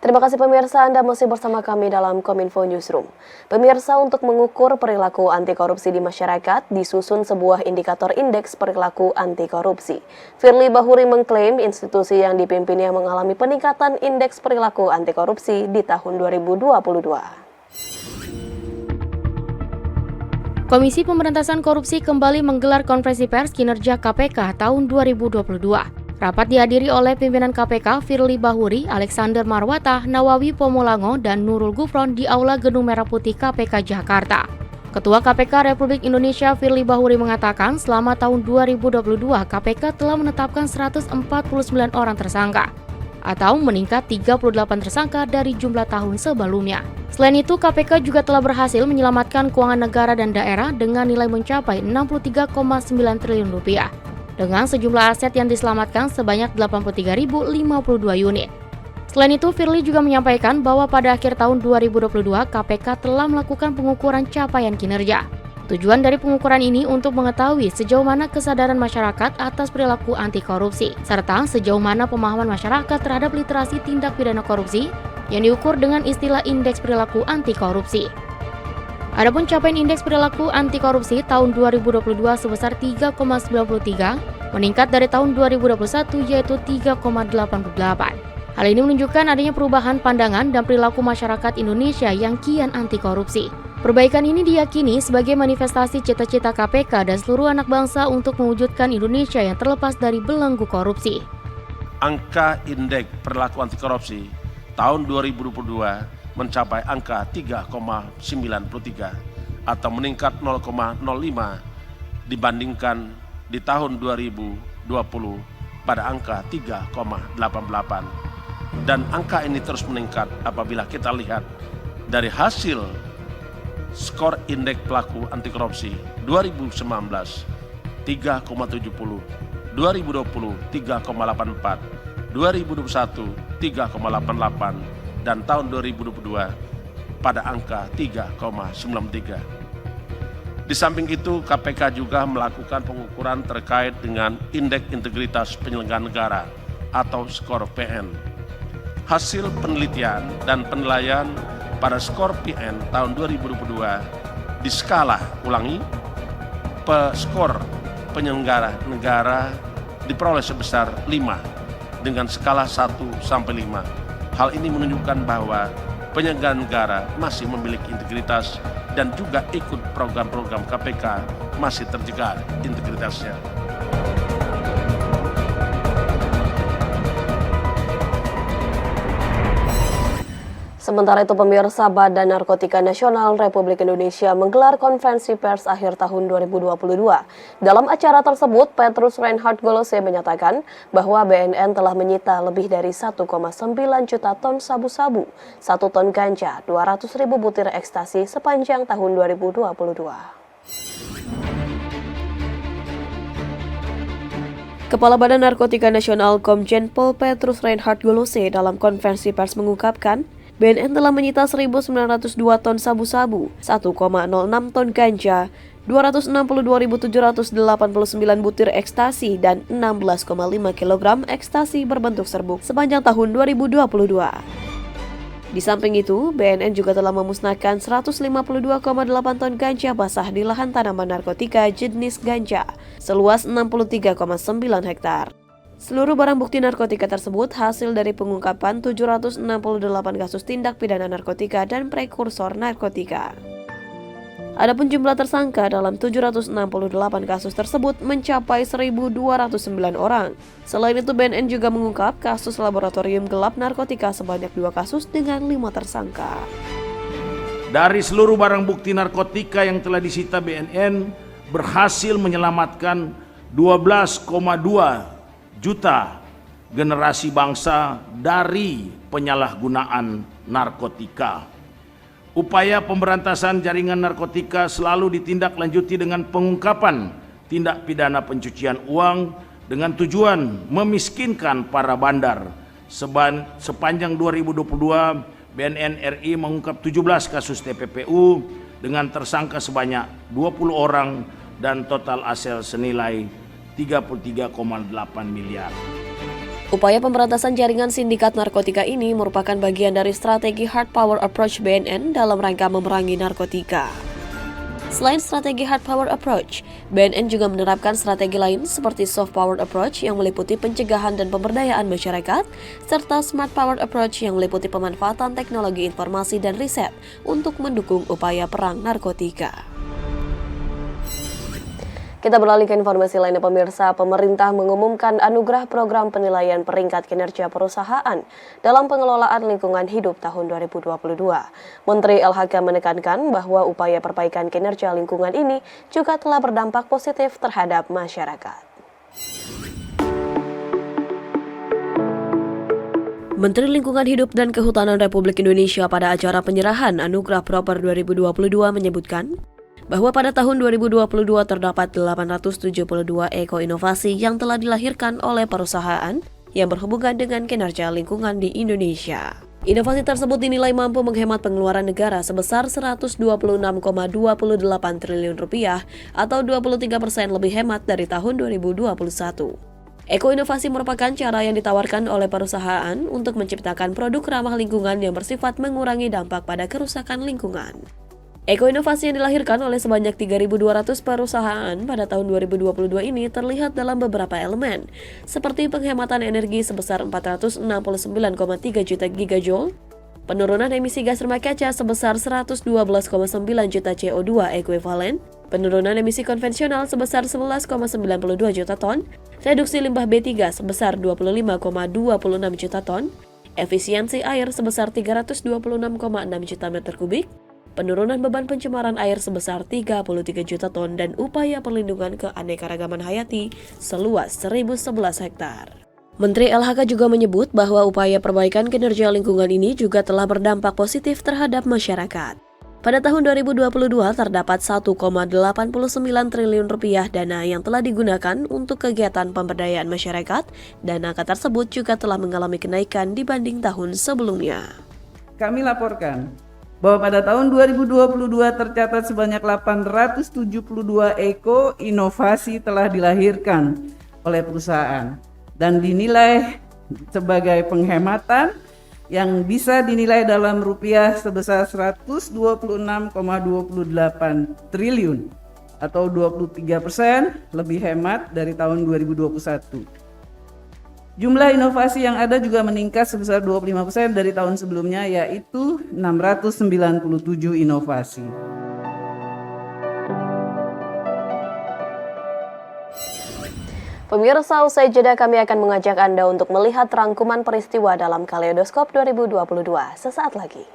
Terima kasih pemirsa, Anda masih bersama kami dalam Kominfo Newsroom. Pemirsa, untuk mengukur perilaku anti korupsi di masyarakat, disusun sebuah indikator indeks perilaku anti korupsi. Firly Bahuri mengklaim institusi yang dipimpinnya mengalami peningkatan indeks perilaku anti korupsi di tahun 2022. Komisi Pemberantasan Korupsi kembali menggelar konferensi pers kinerja KPK tahun 2022. Rapat dihadiri oleh pimpinan KPK Firly Bahuri, Alexander Marwata, Nawawi Pomolango, dan Nurul Gufron di Aula Gedung Merah Putih KPK Jakarta. Ketua KPK Republik Indonesia Firly Bahuri mengatakan selama tahun 2022 KPK telah menetapkan 149 orang tersangka, atau meningkat 38 tersangka dari jumlah tahun sebelumnya. Selain itu, KPK juga telah berhasil menyelamatkan keuangan negara dan daerah dengan nilai mencapai 63,9 triliun rupiah. Dengan sejumlah aset yang diselamatkan sebanyak 83.052 unit. Selain itu, Firly juga menyampaikan bahwa pada akhir tahun 2022 KPK telah melakukan pengukuran capaian kinerja. Tujuan dari pengukuran ini untuk mengetahui sejauh mana kesadaran masyarakat atas perilaku anti korupsi, serta sejauh mana pemahaman masyarakat terhadap literasi tindak pidana korupsi yang diukur dengan istilah indeks perilaku anti korupsi. Adapun capaian indeks perilaku anti korupsi tahun 2022 sebesar 3,93, meningkat dari tahun 2021 yaitu 3,88. Hal ini menunjukkan adanya perubahan pandangan dan perilaku masyarakat Indonesia yang kian anti korupsi. Perbaikan ini diyakini sebagai manifestasi cita-cita KPK dan seluruh anak bangsa untuk mewujudkan Indonesia yang terlepas dari belenggu korupsi. Angka indeks perilaku anti korupsi tahun 2022 mencapai angka 3,93 atau meningkat 0,05 dibandingkan di tahun 2020 pada angka 3,88. Dan angka ini terus meningkat apabila kita lihat dari hasil skor indeks pelaku anti korupsi 2019 3,70, 2020 3,84, 2021 3,88 dan tahun 2022 pada angka 3,93. Di samping itu, KPK juga melakukan pengukuran terkait dengan indeks integritas penyelenggara negara atau skor PN. Hasil penelitian dan penilaian pada skor PN tahun 2022 di skala skor penyelenggara negara diperoleh sebesar 5 dengan skala 1 sampai 5. Hal ini menunjukkan bahwa penyelenggara negara masih memiliki integritas dan juga ikut program-program KPK masih terjaga integritasnya. Sementara itu, pemirsa, Badan Narkotika Nasional Republik Indonesia menggelar konferensi pers akhir tahun 2022. Dalam acara tersebut, Petrus Reinhard Golose menyatakan bahwa BNN telah menyita lebih dari 1,9 juta ton sabu-sabu, 1 ton ganja, 200.000 butir ekstasi sepanjang tahun 2022. Kepala Badan Narkotika Nasional Komjen Pol Petrus Reinhard Golose dalam konferensi pers mengungkapkan, BNN telah menyita 1.902 ton sabu-sabu, 1,06 ton ganja, 262.789 butir ekstasi, dan 16,5 kg ekstasi berbentuk serbuk sepanjang tahun 2022. Di samping itu, BNN juga telah memusnahkan 152,8 ton ganja basah di lahan tanaman narkotika jenis ganja, seluas 63,9 hektar. Seluruh barang bukti narkotika tersebut hasil dari pengungkapan 768 kasus tindak pidana narkotika dan prekursor narkotika. Adapun jumlah tersangka dalam 768 kasus tersebut mencapai 1.209 orang. Selain itu, BNN juga mengungkap kasus laboratorium gelap narkotika sebanyak 2 kasus dengan 5 tersangka. Dari seluruh barang bukti narkotika yang telah disita BNN berhasil menyelamatkan 12,2 juta generasi bangsa dari penyalahgunaan narkotika. Upaya pemberantasan jaringan narkotika selalu ditindaklanjuti dengan pengungkapan tindak pidana pencucian uang dengan tujuan memiskinkan para bandar. Sepanjang 2022, BNN RI mengungkap 17 kasus TPPU dengan tersangka sebanyak 20 orang dan total aset senilai 33,8 miliar. Upaya pemberantasan jaringan sindikat narkotika ini merupakan bagian dari strategi Hard Power Approach BNN dalam rangka memerangi narkotika. Selain strategi Hard Power Approach, BNN juga menerapkan strategi lain seperti Soft Power Approach yang meliputi pencegahan dan pemberdayaan masyarakat, serta Smart Power Approach yang meliputi pemanfaatan teknologi informasi dan riset untuk mendukung upaya perang narkotika. Kita beralih ke informasi lainnya pemirsa, pemerintah mengumumkan anugerah program penilaian peringkat kinerja perusahaan dalam pengelolaan lingkungan hidup tahun 2022. Menteri LHK menekankan bahwa upaya perbaikan kinerja lingkungan ini juga telah berdampak positif terhadap masyarakat. Menteri Lingkungan Hidup dan Kehutanan Republik Indonesia pada acara penyerahan Anugerah Proper 2022 menyebutkan bahwa pada tahun 2022 terdapat 872 eko-inovasi yang telah dilahirkan oleh perusahaan yang berhubungan dengan kinerja lingkungan di Indonesia. Inovasi tersebut dinilai mampu menghemat pengeluaran negara sebesar Rp126,28 triliun atau 23% lebih hemat dari tahun 2021. Eko-inovasi merupakan cara yang ditawarkan oleh perusahaan untuk menciptakan produk ramah lingkungan yang bersifat mengurangi dampak pada kerusakan lingkungan. Eko-inovasi yang dilahirkan oleh sebanyak 3.200 perusahaan pada tahun 2022 ini terlihat dalam beberapa elemen, seperti penghematan energi sebesar 469,3 juta gigajoule, penurunan emisi gas rumah kaca sebesar 112,9 juta CO2 ekuivalen, penurunan emisi konvensional sebesar 11,92 juta ton, reduksi limbah B3 sebesar 25,26 juta ton, efisiensi air sebesar 326,6 juta meter kubik, penurunan beban pencemaran air sebesar 33 juta ton, dan upaya perlindungan keanekaragaman hayati seluas 1.011 hektar. Menteri LHK juga menyebut bahwa upaya perbaikan kinerja lingkungan ini juga telah berdampak positif terhadap masyarakat. Pada tahun 2022 terdapat Rp1,89 triliun dana yang telah digunakan untuk kegiatan pemberdayaan masyarakat, dan angka tersebut juga telah mengalami kenaikan dibanding tahun sebelumnya. Kami laporkan bahwa pada tahun 2022 tercatat sebanyak 872 eko-inovasi telah dilahirkan oleh perusahaan dan dinilai sebagai penghematan yang bisa dinilai dalam rupiah sebesar 126,28 triliun atau 23% lebih hemat dari tahun 2021. Jumlah inovasi yang ada juga meningkat sebesar 25% dari tahun sebelumnya, yaitu 697 inovasi. Pemirsa, usai jeda kami akan mengajak Anda untuk melihat rangkuman peristiwa dalam Kaleidoskop 2022 sesaat lagi.